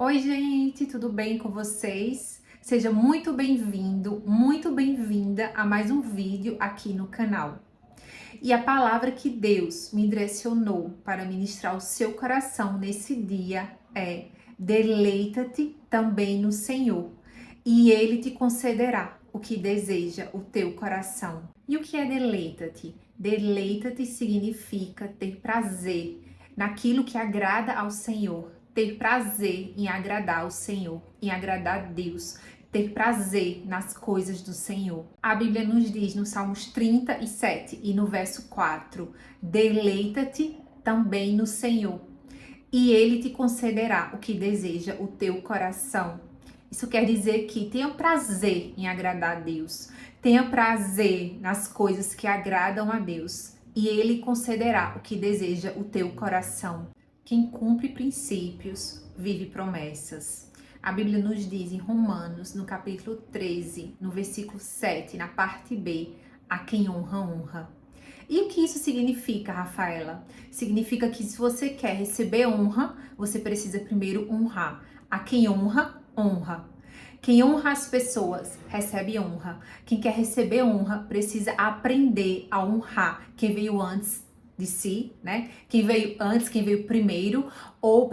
Oi, gente, tudo bem com vocês? Seja muito bem-vindo, muito bem-vinda a mais um vídeo aqui no canal. E a palavra que Deus me direcionou para ministrar o seu coração nesse dia é: deleita-te também no Senhor, e Ele te concederá o que deseja o teu coração. E o que é deleita-te? Deleita-te significa ter prazer naquilo que agrada ao Senhor, ter prazer em agradar ao Senhor, em agradar a Deus, ter prazer nas coisas do Senhor. A Bíblia nos diz no Salmos 37 e no verso 4: deleita-te também no Senhor, e Ele te concederá o que deseja o teu coração. Isso quer dizer que tenha prazer em agradar a Deus, tenha prazer nas coisas que agradam a Deus, e Ele concederá o que deseja o teu coração. Quem cumpre princípios vive promessas. A Bíblia nos diz em Romanos, no capítulo 13, no versículo 7, na parte B: a quem honra, honra. E o que isso significa, Rafaela? Significa que se você quer receber honra, você precisa primeiro honrar. A quem honra, honra. Quem honra as pessoas, recebe honra. Quem quer receber honra, precisa aprender a honrar quem veio antes de si, né? Quem veio antes, quem veio primeiro, ou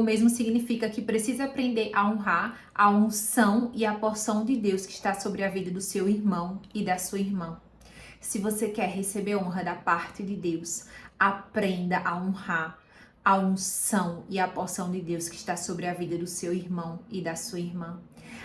mesmo significa que precisa aprender a honrar a unção e a porção de Deus que está sobre a vida do seu irmão e da sua irmã. Se você quer receber honra da parte de Deus, aprenda a honrar a unção e a porção de Deus que está sobre a vida do seu irmão e da sua irmã.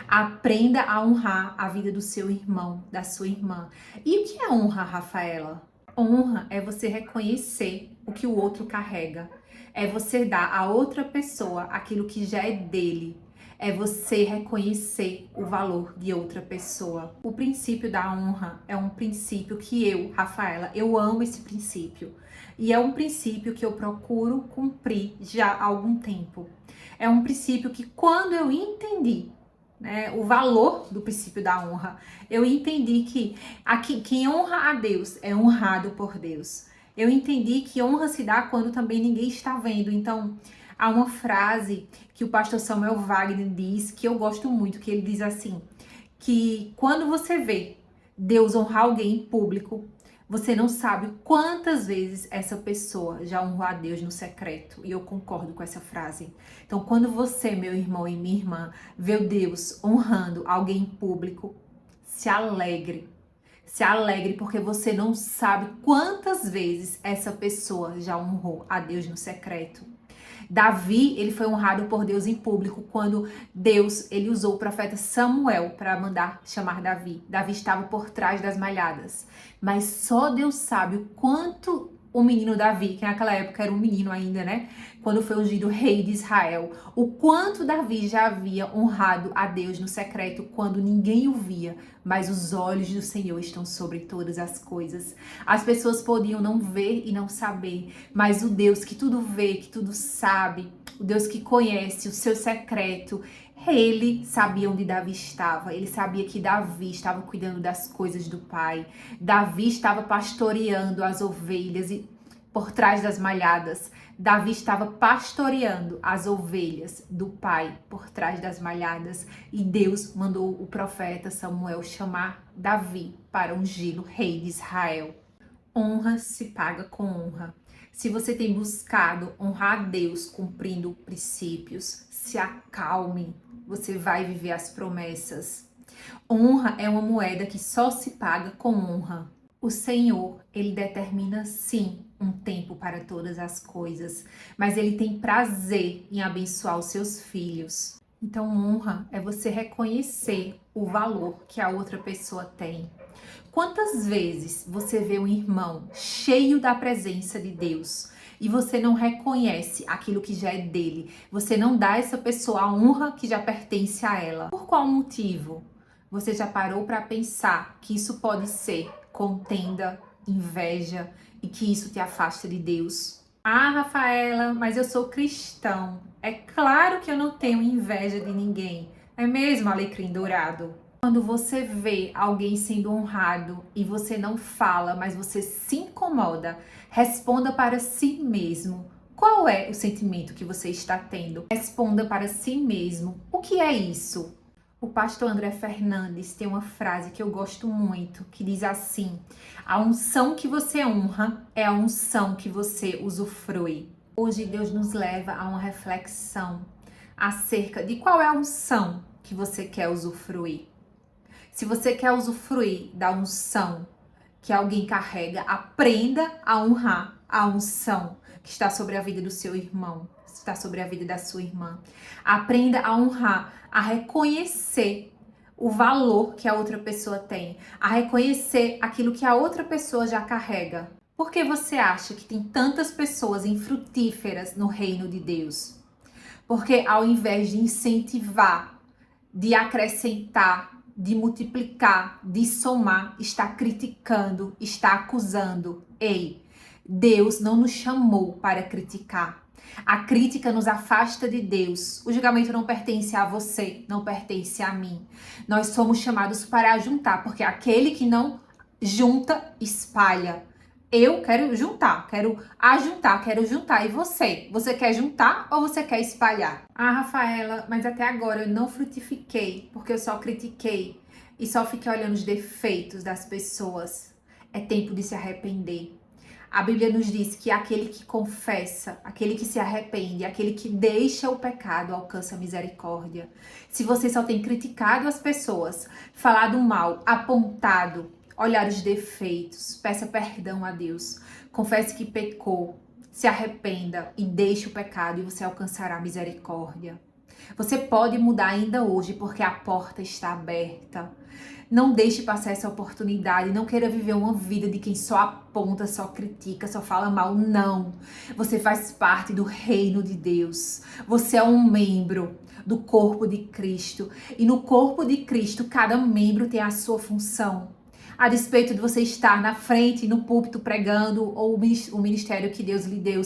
Aprenda a honrar a vida do seu irmão, da sua irmã. E o que é honra, Rafaela? Honra é você reconhecer o que o outro carrega. É você dar a outra pessoa aquilo que já é dele. É você reconhecer o valor de outra pessoa. O princípio da honra é um princípio que Rafaela, eu amo esse princípio. E é um princípio que eu procuro cumprir já há algum tempo. É um princípio que quando eu entendi, né, o valor do princípio da honra, eu entendi que quem honra a Deus é honrado por Deus. Eu entendi que honra se dá quando também ninguém está vendo. Então, há uma frase que o pastor Samuel Wagner diz, que eu gosto muito, que ele diz assim, que quando você vê Deus honrar alguém em público, você não sabe quantas vezes essa pessoa já honrou a Deus no secreto. E eu concordo com essa frase. Então, quando você, meu irmão e minha irmã, vê Deus honrando alguém em público, se alegre. Se alegre, porque você não sabe quantas vezes essa pessoa já honrou a Deus no secreto. Davi, ele foi honrado por Deus em público quando Deus, ele usou o profeta Samuel para mandar chamar Davi. Davi estava por trás das malhadas, mas só Deus sabe o quanto o menino Davi, que naquela época era um menino ainda, né? Quando foi ungido rei de Israel, o quanto Davi já havia honrado a Deus no secreto quando ninguém o via, mas os olhos do Senhor estão sobre todas as coisas. As pessoas podiam não ver e não saber, mas o Deus que tudo vê, que tudo sabe, o Deus que conhece o seu secreto, ele sabia onde Davi estava, ele sabia que Davi estava cuidando das coisas do pai, Davi estava pastoreando as ovelhas e por trás das malhadas, Davi estava pastoreando as ovelhas do pai por trás das malhadas e Deus mandou o profeta Samuel chamar Davi para ungí-lo rei de Israel. Honra se paga com honra. Se você tem buscado honrar a Deus cumprindo princípios, se acalme, você vai viver as promessas. Honra é uma moeda que só se paga com honra. O Senhor, ele determina sim um tempo para todas as coisas, mas ele tem prazer em abençoar os seus filhos. Então, honra é você reconhecer o valor que a outra pessoa tem. Quantas vezes você vê um irmão cheio da presença de Deus e você não reconhece aquilo que já é dele? Você não dá a essa pessoa a honra que já pertence a ela. Por qual motivo? Você já parou para pensar que isso pode ser contenda, inveja e que isso te afasta de Deus? Ah, Rafaela, mas eu sou cristão. É claro que eu não tenho inveja de ninguém. É mesmo, alecrim dourado? Quando você vê alguém sendo honrado e você não fala, mas você se incomoda, responda para si mesmo: Qual é o sentimento que você está tendo? Responda para si mesmo. O que é isso? O pastor André Fernandes tem uma frase que eu gosto muito, que diz assim: a unção que você honra é a unção que você usufrui. Hoje Deus nos leva a uma reflexão acerca de qual é a unção que você quer usufruir. Se você quer usufruir da unção que alguém carrega, aprenda a honrar a unção que está sobre a vida do seu irmão, está sobre a vida da sua irmã. Aprenda a honrar, a reconhecer o valor que a outra pessoa tem, a reconhecer aquilo que a outra pessoa já carrega. Por que você acha que tem tantas pessoas infrutíferas no reino de Deus? Porque ao invés de incentivar, de acrescentar, de multiplicar, de somar, está criticando, está acusando. Ei, Deus não nos chamou para criticar. A crítica nos afasta de Deus. O julgamento não pertence a você, não pertence a mim. Nós somos chamados para juntar, porque aquele que não junta, espalha. Eu quero juntar, quero ajuntar, quero juntar. E você? Você quer juntar ou você quer espalhar? Ah, Rafaela, mas até agora eu não frutifiquei, porque eu só critiquei e só fiquei olhando os defeitos das pessoas. É tempo de se arrepender. A Bíblia nos diz que aquele que confessa, aquele que se arrepende, aquele que deixa o pecado alcança a misericórdia. Se você só tem criticado as pessoas, falado mal, apontado, olhar os defeitos, peça perdão a Deus, confesse que pecou, se arrependa e deixe o pecado e você alcançará a misericórdia. Você pode mudar ainda hoje porque a porta está aberta. Não deixe passar essa oportunidade, não queira viver uma vida de quem só aponta, só critica, só fala mal. Não, você faz parte do reino de Deus. Você é um membro do corpo de Cristo e no corpo de Cristo cada membro tem a sua função. A despeito de você estar na frente, no púlpito pregando, ou o ministério que Deus lhe deu,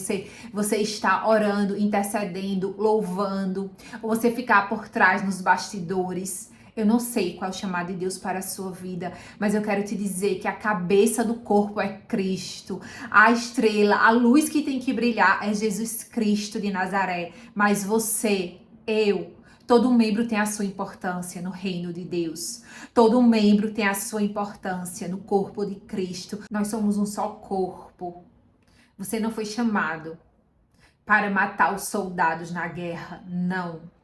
você está orando, intercedendo, louvando, ou você ficar por trás nos bastidores. Eu não sei qual é o chamado de Deus para a sua vida, mas eu quero te dizer que a cabeça do corpo é Cristo. A estrela, a luz que tem que brilhar é Jesus Cristo de Nazaré. Mas você, todo membro tem a sua importância no reino de Deus. Todo membro tem a sua importância no corpo de Cristo. Nós somos um só corpo. Você não foi chamado para matar os soldados na guerra, não.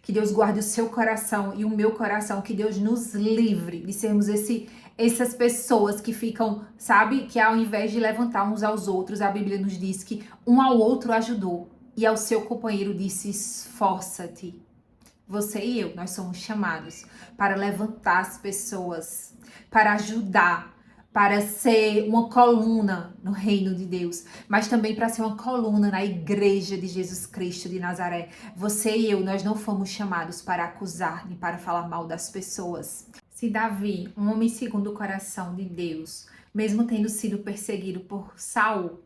Que Deus guarde o seu coração e o meu coração, que Deus nos livre de sermos essas pessoas que ficam, sabe, que ao invés de levantar uns aos outros, a Bíblia nos diz que um ao outro ajudou e ao seu companheiro disse: esforça-te. Você e eu, nós somos chamados para levantar as pessoas, para ajudar, para ser uma coluna no reino de Deus, mas também para ser uma coluna na igreja de Jesus Cristo de Nazaré. Você e eu, nós não fomos chamados para acusar nem para falar mal das pessoas. Se Davi, um homem segundo o coração de Deus, mesmo tendo sido perseguido por Saul,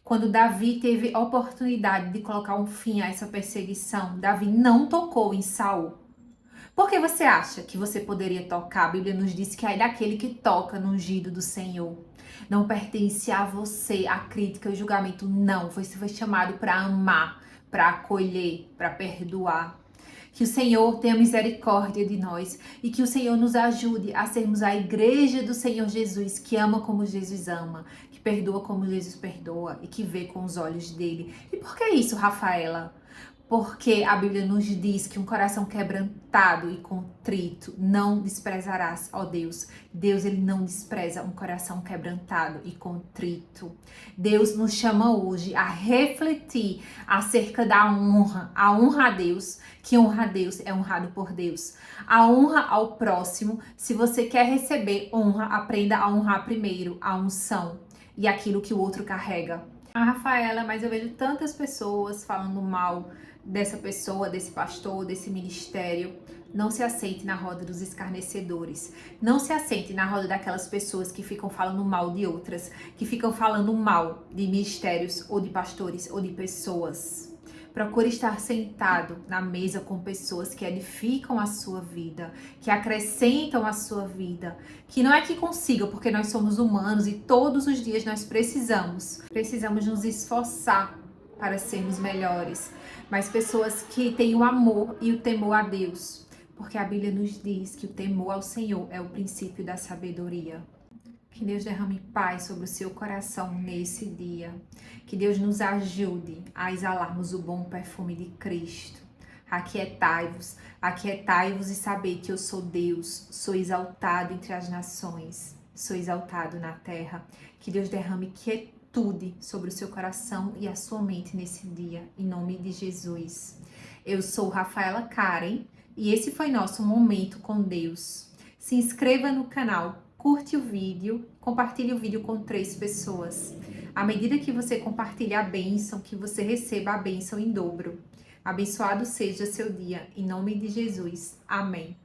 quando Davi teve a oportunidade de colocar um fim a essa perseguição, Davi não tocou em Saul. Por que você acha que você poderia tocar? A Bíblia nos diz que é daquele que toca no ungido do Senhor. Não pertence a você a crítica e o julgamento, não. Você foi chamado para amar, para acolher, para perdoar. Que o Senhor tenha misericórdia de nós e que o Senhor nos ajude a sermos a igreja do Senhor Jesus, que ama como Jesus ama, que perdoa como Jesus perdoa e que vê com os olhos dele. E por que isso, Rafaela? Porque a Bíblia nos diz que um coração quebrantado e contrito não desprezarás, ó Deus. Deus, ele não despreza um coração quebrantado e contrito. Deus nos chama hoje a refletir acerca da honra. A honra a Deus, que honra a Deus é honrado por Deus. A honra ao próximo, se você quer receber honra, aprenda a honrar primeiro a unção e aquilo que o outro carrega. Ah, Rafaela, mas eu vejo tantas pessoas falando mal dessa pessoa, desse pastor, desse ministério. Não se aceite na roda dos escarnecedores. Não se aceite na roda daquelas pessoas que ficam falando mal de outras, que ficam falando mal de ministérios ou de pastores ou de pessoas. Procure estar sentado na mesa com pessoas que edificam a sua vida, que acrescentam a sua vida, que não é que consigam, porque nós somos humanos e todos os dias nós precisamos nos esforçar para sermos melhores, mas pessoas que têm o amor e o temor a Deus, porque a Bíblia nos diz que o temor ao Senhor é o princípio da sabedoria. Que Deus derrame paz sobre o seu coração nesse dia. Que Deus nos ajude a exalarmos o bom perfume de Cristo. Aquietai-vos e sabei que eu sou Deus, sou exaltado entre as nações, sou exaltado na terra. Que Deus derrame quietude sobre o seu coração e a sua mente nesse dia, em nome de Jesus. Eu sou Rafaela Karen e esse foi nosso momento com Deus. Se inscreva no canal, curte o vídeo, compartilhe o vídeo com 3 pessoas. À medida que você compartilha a bênção, que você receba a bênção em dobro. Abençoado seja seu dia, em nome de Jesus. Amém.